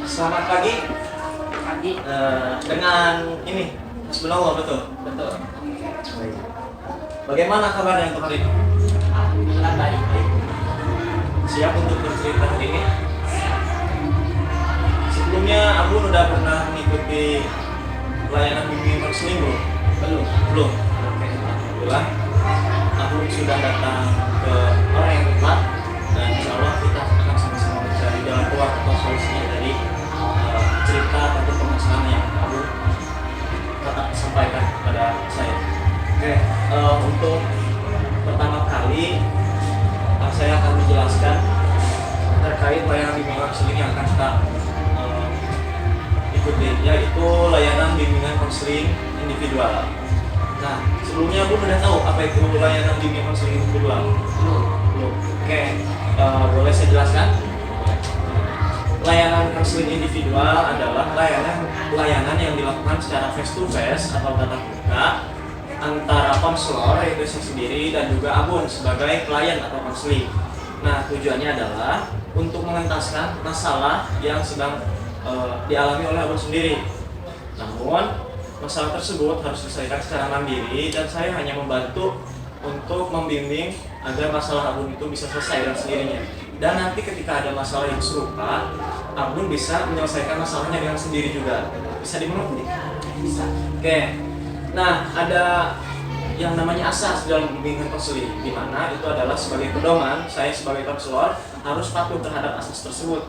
Selamat pagi. Pagi. Dengan ini Mas Benowo, betul? Betul. Baik. Bagaimana kabarnya untuk hari ini? Alhamdulillah baik. Siap untuk bercerita hari ini? Sebelumnya Abun udah pernah mengikuti layanan bimbingan konseling belum? Belum. Belum. Oke, alhamdulillah Abun sudah datang ke orang yang tepat dan insya Allah kita akan sama-sama mencari jalan keluar atau solusinya dari cerita atau permasalahan yang Abun sampaikan kepada saya. Oke, untuk pertama kali saya akan menjelaskan terkait layanan bimbingan konseling yang akan kita ikuti, yaitu layanan bimbingan konseling individual. Nah, sebelumnya Bun udah tahu apa itu layanan bimbingan konseling individual? Belum. Oke, boleh saya jelaskan? Layanan konseling individual adalah layanan yang dilakukan secara face to face atau tatap muka antara konselor, yaitu saya sendiri, dan juga Abun sebagai klien atau konseling. Nah, tujuannya adalah untuk mengentaskan masalah yang sedang dialami oleh Abun sendiri. Namun, masalah tersebut harus diselesaikan secara mandiri dan saya hanya membantu untuk membimbing agar masalah Abun itu bisa selesai dengan sendirinya. Dan nanti ketika ada masalah yang serupa, Abun bisa menyelesaikan masalahnya dengan sendiri juga. Bisa dimengerti? Bisa. Oke. Nah, ada yang namanya asas dalam bimbingan konseling, di mana itu adalah sebagai pedoman saya sebagai konselor harus patuh terhadap asas tersebut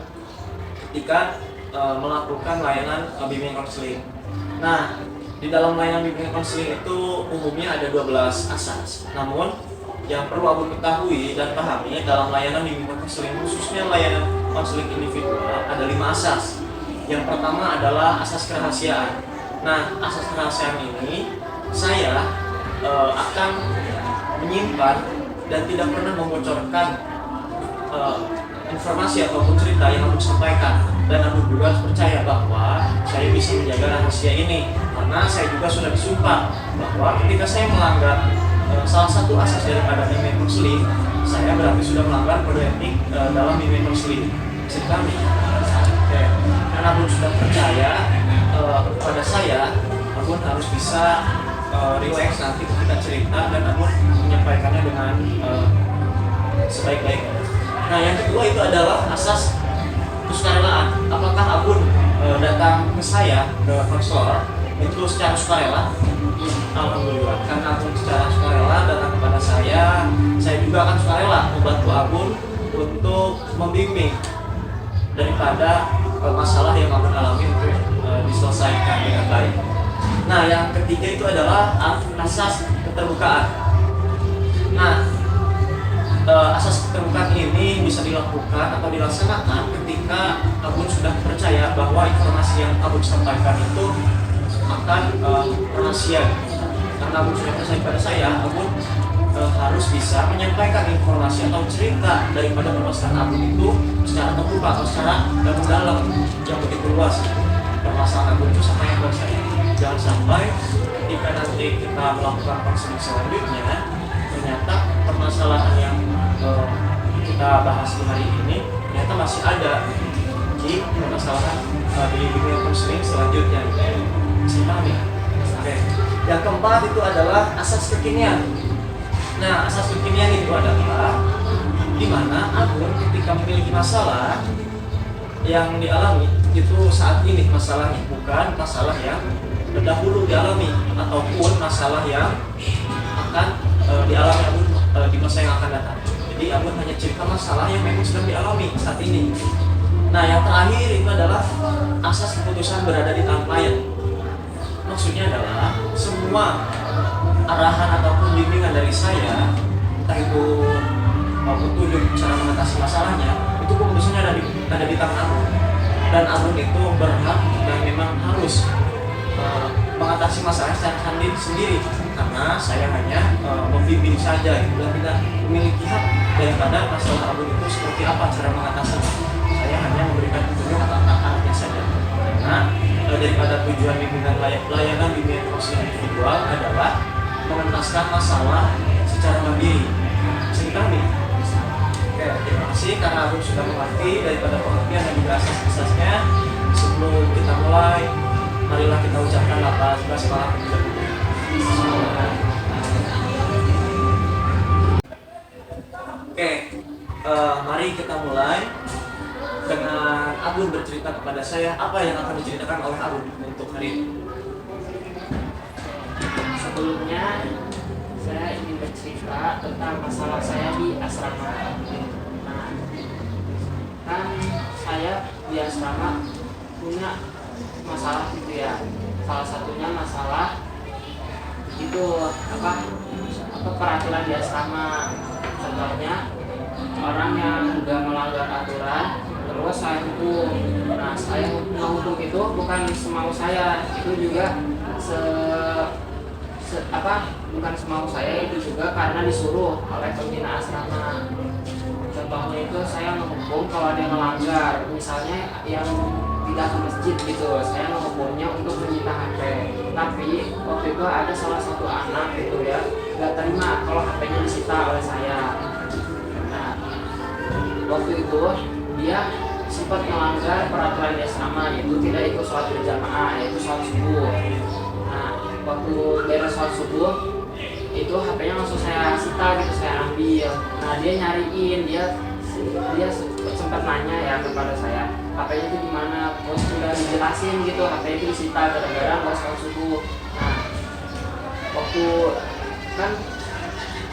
ketika melakukan layanan bimbingan konseling. Nah, di dalam layanan bimbingan konseling itu umumnya ada 12 asas. Namun, yang perlu Abun ketahui dan pahami dalam layanan bimbingan konseling, khususnya layanan konseling individual, ada 5 asas. Yang pertama adalah asas kerahasiaan. Nah, asas kerahasiaan ini saya akan menyimpan dan tidak pernah membocorkan informasi ataupun cerita yang Abun sampaikan, dan Abun juga harus percaya bahwa saya bisa menjaga rahasia ini karena saya juga sudah disumpah bahwa ketika saya melanggar salah satu asas daripada bimbingan konseling, saya berarti sudah melanggar kode etik dalam bimbingan konseling. Bisa dipahami? Oke, karena Abun sudah percaya kepada saya, Abun harus bisa relax nanti ketika cerita dan Abun menyampaikannya dengan sebaik-baiknya. Nah, yang kedua itu adalah asas kesukarelaan. Apakah Abun datang ke saya, ke konselor, itu secara sukarela? Alhamdulillah, karena Abun secara sukarela datang kepada saya juga akan sukarela membantu Abun untuk membimbing daripada masalah yang Abun alami untuk diselesaikan dengan baik. Nah, yang ketiga itu adalah asas keterbukaan. Nah, asas keterbukaan ini bisa dilakukan atau dilaksanakan ketika Abun sudah percaya bahwa informasi yang Abun sampaikan itu akan rahasia. Karena Abun sudah percaya pada saya, Abun harus bisa menyampaikan informasi atau cerita daripada permasalahan Abun itu secara terbuka atau secara dalam yang begitu luas. Permasalahan Abun itu sama yang buat saya. Jangan sampai ketika nanti kita melakukan konseling selanjutnya, ternyata permasalahan yang kita bahas di hari ini ternyata masih ada di permasalahan di bimbingan konseling selanjutnya. Bisa pahami? Oke. Yang keempat itu adalah asas kekinian. Nah, asas kekinian itu adalah di mana Abun ketika memiliki masalah yang dialami itu saat ini masalahnya, bukan masalah yang terdahulu dialami ataupun masalah yang akan dialami Abun di masa yang akan datang. Jadi Abun hanya cerita masalah yang memang sedang dialami saat ini. Nah, yang terakhir itu adalah asas keputusan berada di tangan klien. Maksudnya adalah semua arahan ataupun bimbingan dari saya, entah itu petunjuk cara mengatasi masalahnya, itu keputusannya ada di tangan Abun. Dan Abun itu berhak dan memang harus mengatasi masalah secara sendiri karena saya hanya membimbing saja gitu, dan tidak memiliki hak daripada masalah Abun itu seperti apa cara mengatasinya. Saya hanya memberikan petunjuk atau arahnya saja. Karena daripada tujuan bimbingan layanan bimbingan konseling individual adalah mengentaskan masalah secara mandiri. Bisa dipahami? Oke, terima kasih karena Abun sudah mengerti daripada pengertian dan juga asas-asasnya. mulai, marilah kita ucapkan lafaz basmalah terlebih dahulu. Oke, mari kita mulai dengan Agun bercerita kepada saya apa yang akan diceritakan oleh Agun untuk hari ini. Sebelumnya saya ingin bercerita tentang masalah saya di asrama. Nah, kan saya di asrama punya masalah gitu ya. Salah satunya masalah itu apa peraturan di asrama. Contohnya orang yang udah melanggar aturan terus saya hukum. Nah, saya menghukum itu bukan semau saya, itu juga bukan semau saya, itu juga karena disuruh oleh pembina asrama. Contohnya itu saya menghukum kalau ada yang melanggar, misalnya yang tidak ke masjid gitu, saya menghukumnya untuk menyita HP. Tapi waktu itu ada salah satu anak gitu ya, nggak terima kalau HP-nya disita oleh saya. Nah, waktu itu dia sempat melanggar peraturan di asrama, yaitu tidak ikut sholat berjamaah, yaitu sholat subuh. Nah, waktu beres sholat subuh itu HP-nya langsung saya sita gitu, saya ambil. Nah, dia nyariin, dia sempat nanya ya kepada saya, HP-nya itu di mana? Terus sudah dijelasin gitu, HP itu disita gara-gara nggak sholat subuh. Nah, waktu kan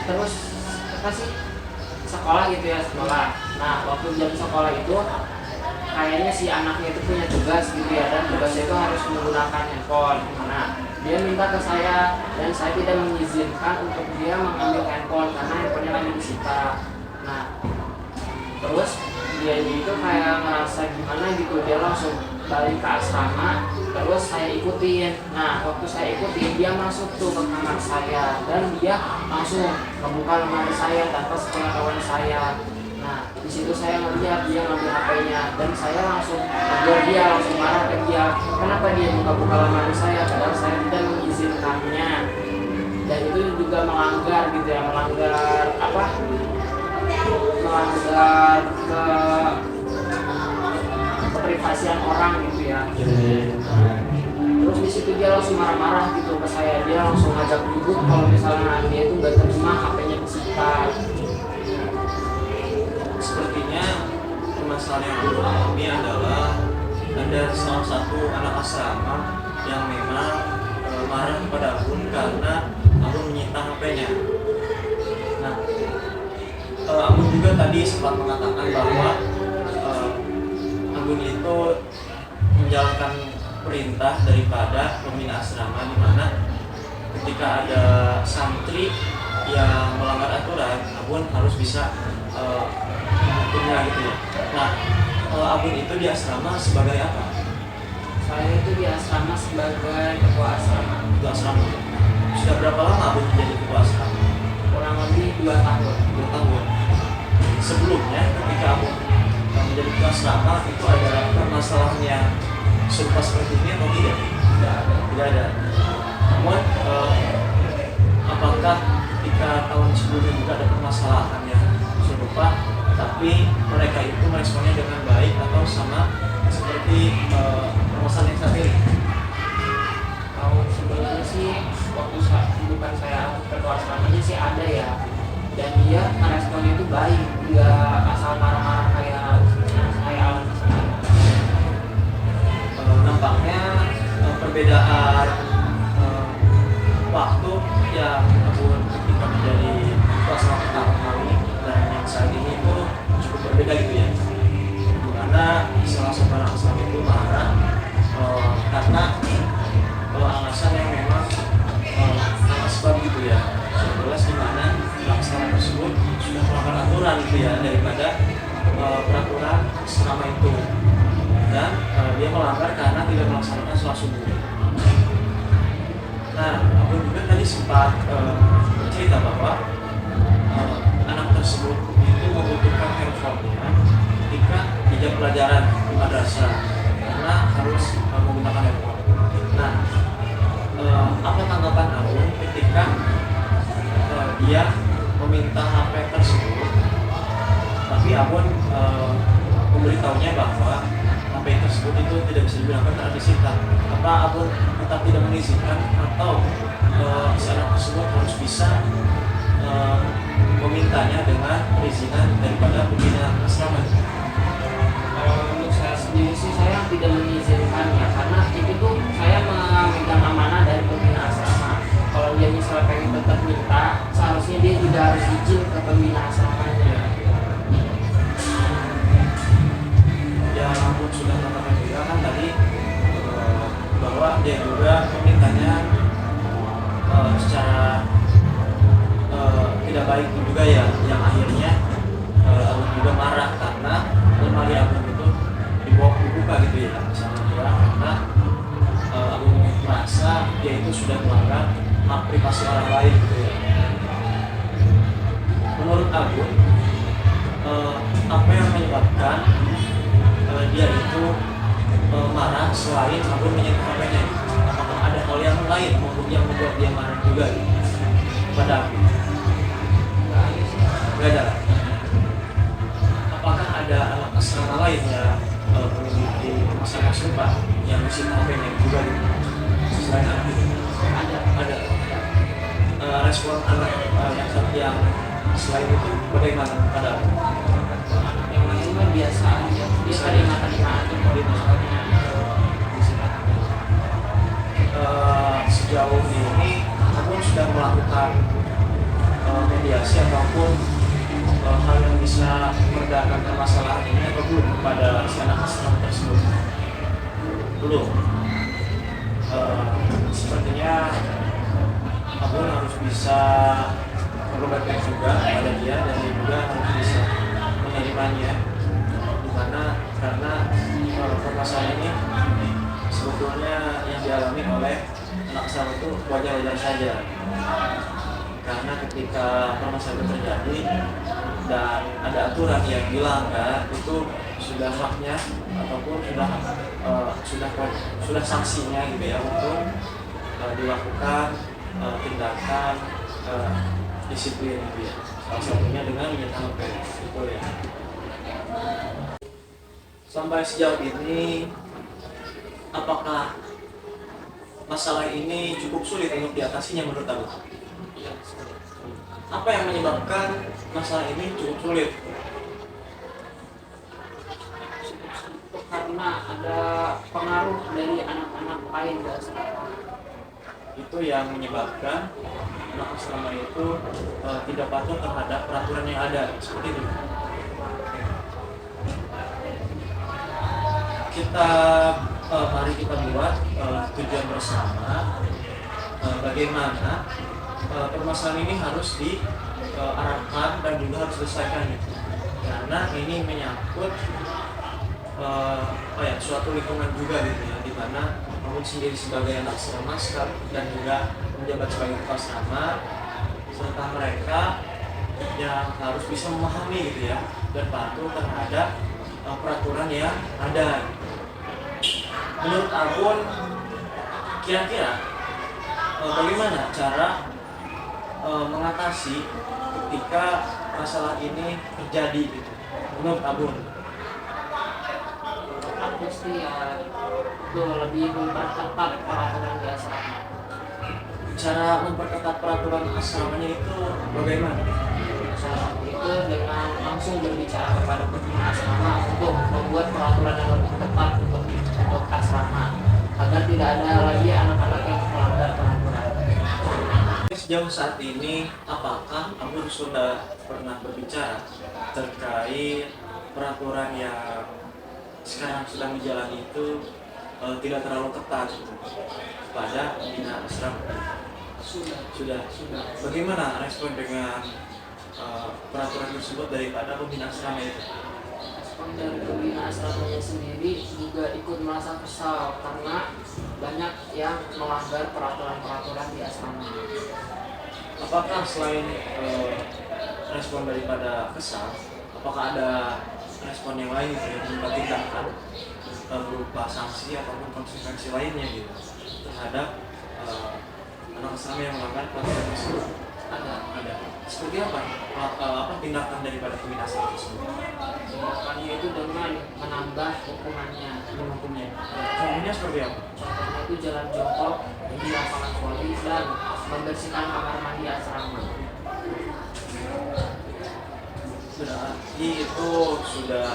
terus apa sih sekolah gitu ya, sekolah. Nah, waktu jam sekolah itu kayaknya si anaknya itu punya tugas gitu ya, dan tugasnya itu harus menggunakan handphone. Nah, dia minta ke saya dan saya tidak mengizinkan untuk dia mengambil handphone karena handphonenya lagi disita. Nah, terus dia itu kayak ngerasa gimana gitu, dia langsung balik ke asrama, terus saya ikutin. Nah, waktu saya ikutin, dia masuk tuh ke kamar saya dan dia langsung membuka lemari saya tanpa sepengetahuan saya. Nah, di situ saya melihat dia ngambil HP-nya dan saya langsung tegur dia, langsung marah ke dia. Kenapa dia buka-buka lemari saya padahal saya tidak mengizinkannya. Dan itu juga melanggar gitu ya, melanggar keprivasian orang gitu ya. Terus di situ dia langsung marah-marah gitu ke saya, dia langsung ngajak ribut kalau misalnya dia itu nggak terima HP-nya disita. Sepertinya permasalahan yang Agun alami adalah ada salah satu anak asrama yang memang marah kepada Agun karena Agun menyita HP-nya. Nah, Agun juga tadi sempat mengatakan bahwa Agun itu menjalankan perintah daripada pembina asrama, di mana ketika ada santri yang melanggar aturan, Agun harus bisa menghukumnya gitu ya. Nah, Agun itu di asrama sebagai apa? Saya itu di asrama sebagai ketua asrama. Ketua asrama. Sudah berapa lama Agun menjadi ketua asrama? Kurang lebih 2 tahun. 2 tahun. Sebelumnya ketika Agun menjadi ketua asrama itu ada permasalahan yang serupa seperti ini atau tidak? Tidak ada. Namun apakah ketika tahun sebelumnya juga ada permasalahan yang serupa, tapi mereka itu meresponnya dengan baik atau sama seperti permasalahan yang saat ini? Tahun sebelumnya sih, waktu bukan saya ketua asramanya sih ada ya, dan dia meresponnya itu baik, nggak asal marah-marah kayak saya alami sekarang. Nampaknya perbedaan waktu yang Agun ketika menjadi ketua asrama pertama kali dan yang saat ini itu cukup berbeda gitu ya. Dimana salah satu anak asrama itu marah karena alasan yang memang sebab gitu ya. Jelas dimana asrama tersebut sudah melanggar aturan gitu ya daripada peraturan asrama itu, dan dia melanggar karena tidak melaksanakan sholat subuh. Nah, Agun juga tadi sempat bercerita bahwa anak tersebut itu membutuhkan handphone-nya ketika di jam pelajaran di madrasah karena harus menggunakan handphone. Nah, apa tanggapan Agun ketika dia meminta HP tersebut, tapi Agun memberitahunya bahwa HP tersebut tersebut itu tidak bisa digunakan karena disita. Maka Abun tetap tidak mengizinkan atau si anak tersebut harus bisa memintanya dengan perizinan daripada pembina asrama. Kalau untuk saya sendiri sih saya tidak mengizinkannya karena itu tuh saya memegang amanah dari pembina asrama. Kalau dia misalnya pengen tetap minta, seharusnya dia juga harus izin ke pembina asramanya. Ya Abun sudah katakan juga kan tadi bahwa dia juga memintanya secara tidak baik juga ya, yang akhirnya Abun juga marah karena lemari Abun itu dibuka gitu ya sama dia, karena Abun merasa dia itu sudah melanggar hak privasi orang lain gitu ya. Menurut Abun, apa yang menyebabkan dia itu marah selain Abun menyentuh HP-nya? Apakah ada hal yang lain yang membuat dia marah juga gitu kepada Abun? Nggak ada. Apakah ada anak asrama lain yang memiliki masalah serupa yang disita HP-nya juga gitu? Selain anak itu? Ada. Respon anak yang selain itu bagaimana pada Abun? Yang lain mah biasa aja, dia terima aja kalau misalnya disita. Sejauh ini Abun sudah melakukan mediasi ataupun hal yang bisa meredakan permasalahan ini atau belum kepada si anak asrama tersebut? Belum. Sepertinya Abun harus bisa berbuat juga pada dia dan dia juga harus bisa menerimanya, dimana karena permasalahan ini sebetulnya yang dialami oleh anak asrama itu wajar-wajar saja, karena ketika permasalahan terjadi dan ada aturan yang dilanggar itu sudah haknya ataupun sudah sanksinya gitu ya untuk dilakukan tindakan disiplin gitu ya, salah satunya dengan menyetang HP gitu ya. Sampai sejauh ini apakah masalah ini cukup sulit untuk diatasinya menurut Abun? Apa yang menyebabkan masalah ini cukup sulit? Karena ada pengaruh dari anak-anak lain di asrama. Itu yang menyebabkan anak asrama itu tidak patuh terhadap peraturan yang ada, seperti itu. Mari kita buat tujuan bersama bagaimana permasalahan ini harus diarahkan dan juga harus diselesaikan gitu. Karena ini menyangkut suatu lingkungan juga gitu ya, di mana Abun sendiri sebagai anak asrama dan juga menjabat sebagai kepala asrama, serta mereka yang harus bisa memahami gitu ya dan patuh terhadap peraturan yang ada. Menurut Abun, kira-kira bagaimana cara mengatasi ketika masalah ini terjadi gitu? Menurut Abun? Aku sih ya itu lebih memperketat peraturan di asrama. Cara memperketat peraturan asramanya itu bagaimana? Cara itu dengan langsung berbicara kepada pembina asrama untuk membuat peraturan yang lebih ketat untuk asrama agar tidak ada lagi anak-anak yang melanggar peraturan. Sejauh saat ini, apakah Abun sudah pernah berbicara terkait peraturan yang sekarang sedang dijalani itu tidak terlalu ketat pada pembina asrama? Sudah. Bagaimana respon dengan peraturan tersebut daripada pembina asrama itu? Respon dari pembina asramanya sendiri juga ikut merasa kesal karena banyak yang melanggar peraturan-peraturan di asrama. Apakah selain respon daripada kesal, apakah ada respon yang lain gitu yang berupa tindakan berupa sanksi ataupun konsekuensi lainnya gitu terhadap anak asrama yang melanggar peraturan tersebut? Ada. Seperti apa? Apa tindakan daripada pembina asrama tersebut? Tindakannya itu dengan menambah hukumannya. Hukumnya. Contohnya seperti apa? Contohnya itu jalan jongkok di lapangan voli dan membersihkan kamar mandi asrama. Berarti itu sudah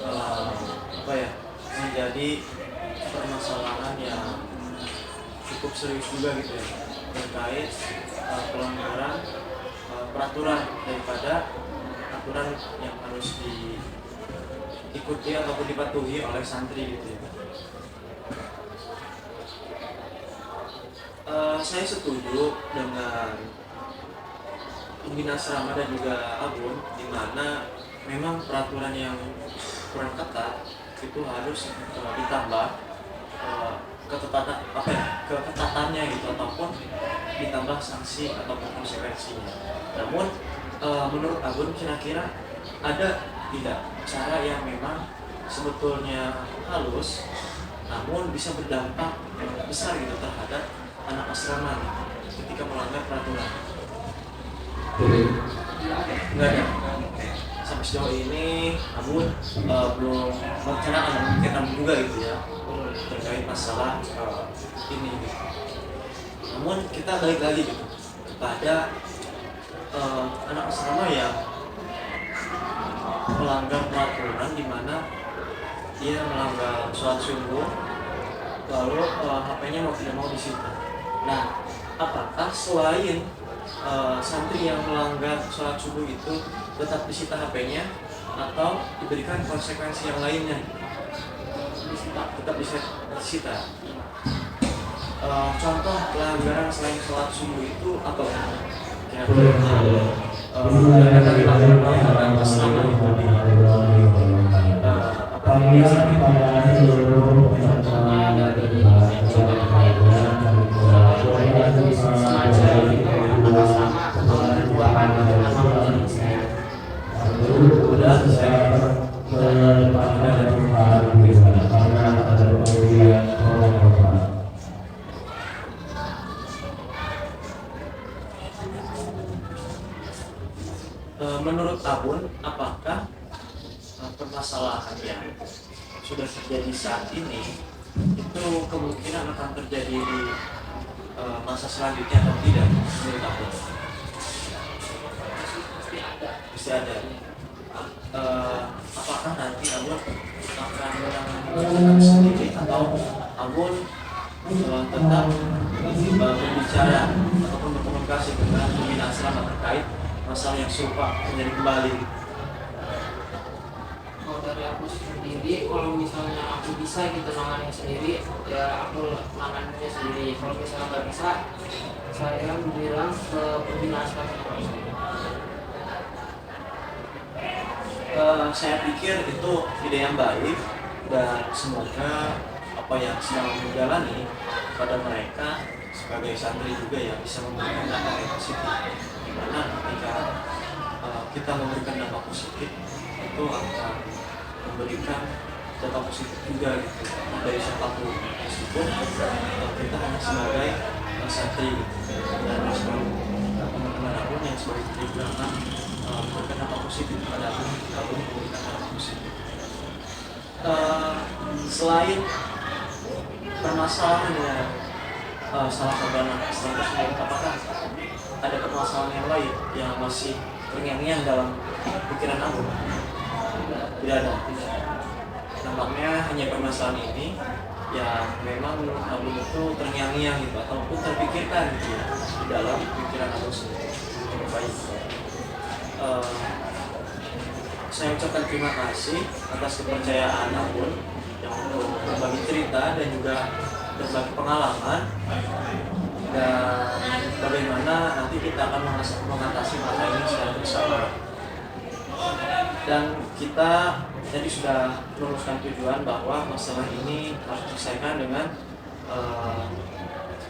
apa ya, menjadi permasalahan yang cukup serius juga gitu ya, terkait pelanggaran peraturan daripada aturan yang harus diikuti ataupun dipatuhi oleh santri gitu ya. Saya setuju dengan pembina asrama dan juga abun, di mana memang peraturan yang kurang ketat itu harus ditambah keketatannya gitu, ataupun ditambah sanksi ataupun konsekuensinya. Namun menurut abun kira-kira ada tidak cara yang memang sebetulnya halus namun bisa berdampak besar gitu terhadap anak asrama ketika melanggar peraturan? Enggak ada. Sampai sejauh ini abun belum merencanakan dan memikirkan juga gitu ya terkait masalah ini gitu. Namun kita balik lagi gitu kepada anak asrama yang melanggar peraturan, di mana dia melanggar sholat subuh lalu HP-nya mau tidak mau disita. Nah, apakah selain santri yang melanggar sholat subuh itu tetap disita HP-nya atau diberikan konsekuensi yang lainnya? Tetap disita. Contoh pelanggaran selain sholat subuh itu apa? Yang dilakukan oleh anak asrama itu menurut abun, apakah permasalahan yang sudah terjadi saat ini itu kemungkinan akan terjadi di masa selanjutnya atau tidak menurut abun? Pasti ada. Apakah nanti abun akan menangani sendiri atau abun tetap berbicara ataupun berkomunikasi dengan pembina asrama terkait masalah yang serupa menjadi kembali? Kalau dari aku sendiri, kalau misalnya aku bisa gitu nanganin sendiri, ya aku nanganinnya sendiri. Kalau misalnya nggak bisa, saya bilang ke pembina asrama. Saya pikir itu ide yang baik dan semoga apa yang sedang menjalani pada mereka sebagai santri juga ya bisa memberikan dampak yang positif, dimana ketika kita memberikan dampak positif itu akan memberikan dampak positif juga gitu dari siapapun, meskipun kita hanya sebagai santri gitu. Dan teman-teman aku yang sebagai santri juga akan memberikan dampak positif pada aku memberikan dampak positif. Selain permasalahan yang salah satu anak asrama tersebut, apakah ada permasalahan yang lain yang masih terngiang-ngiang dalam pikiran aku? Tidak ada. Nampaknya hanya permasalahan ini yang memang menurut aku itu terngiang-ngiang gitu ataupun terpikirkan gitu ya di dalam pikiran aku sendiri. Baik. Saya ucapkan terima kasih atas kepercayaan abun yang untuk berbagi cerita dan juga berbagi pengalaman dan bagaimana nanti kita akan mengatasi masalah ini secara bersama. Dan kita tadi sudah merumuskan tujuan bahwa masalah ini harus diselesaikan dengan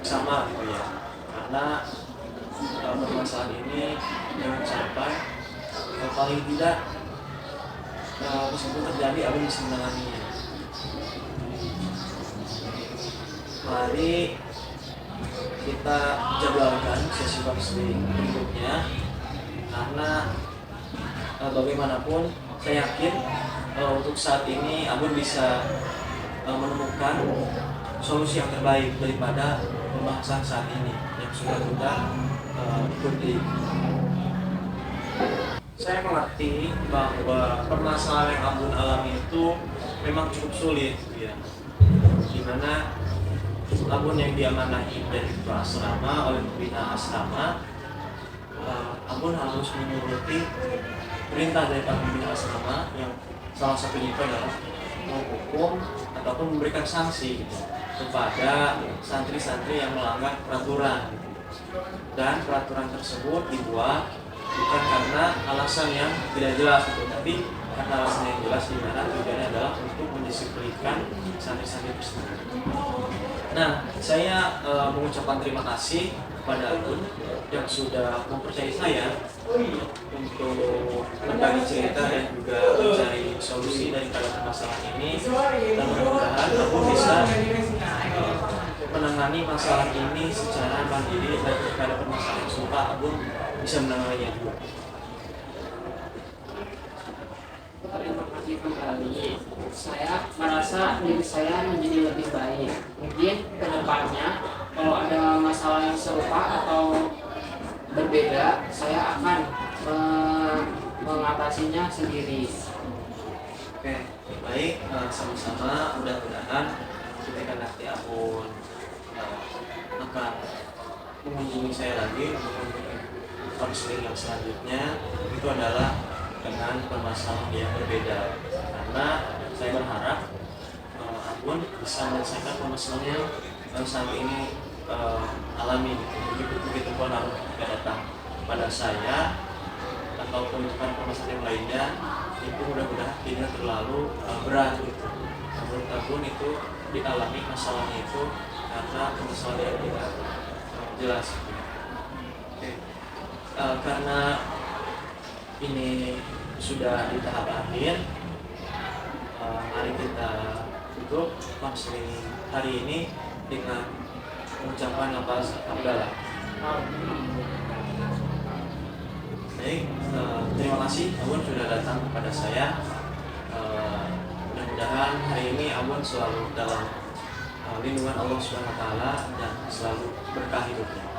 sama gitu ya, karena permasalahan ini jangan sampai paling tidak meskipun terjadi abang bisa menanganinya. Mari kita jadwalkan sesi konseling berikutnya, karena bagaimanapun saya yakin untuk saat ini Abun bisa menemukan solusi yang terbaik daripada pembahasan saat ini yang sudah kita ikuti. Saya mengerti bahwa permasalahan yang Abun alami itu memang cukup sulit, ya. Dimana Abun yang diamanahi dari ketua asrama oleh pembina asrama, Abun harus menuruti perintah dari pembina asrama yang salah satunya itu adalah menghukum ataupun memberikan sanksi kepada santri-santri yang melanggar peraturan. Dan peraturan tersebut dibuat bukan karena alasan yang tidak jelas tapi karena alasan yang jelas, di mana tujuannya adalah untuk mendisiplinkan santri-santri tersebut. Nah, saya mengucapkan terima kasih kepada Abun yang sudah mempercayai saya untuk berbagi cerita dan juga mencari solusi daripada permasalahan ini, dan mudah-mudahan Abun bisa menangani masalah ini secara mandiri, dan jika ada permasalahan yang serupa Abun bisa menanganinya juga. Terima kasih kembali. Saya merasa diri saya menjadi lebih baik. Mungkin kedepannya kalau ada masalah yang serupa atau berbeda, saya akan mengatasinya sendiri. Oke, baik, sama-sama. Mudah-mudahan ketika nanti Abun akan mengunjungi saya lagi untuk memberikan konseling yang selanjutnya, itu adalah dengan permasalahan yang berbeda, karena saya berharap Abun bisa menyelesaikan permasalahan yang saat ini alami. Begitu pun Abun datang pada saya ataupun bukan permasalahan yang lainnya, itu mudah-mudahan tidak terlalu berat gitu. Menurut Abun itu dialami masalahnya itu karena permasalahan yang tidak jelas. Oke. Karena ini sudah di tahap akhir, mari kita tutup konseling hari ini dengan mengucapkan lafaz hamdalah. Baik, terima kasih Abun sudah datang kepada saya. Mudah-mudahan hari ini Abun selalu dalam lindungan Allah Subhanahu wa taala dan selalu berkah hidupnya.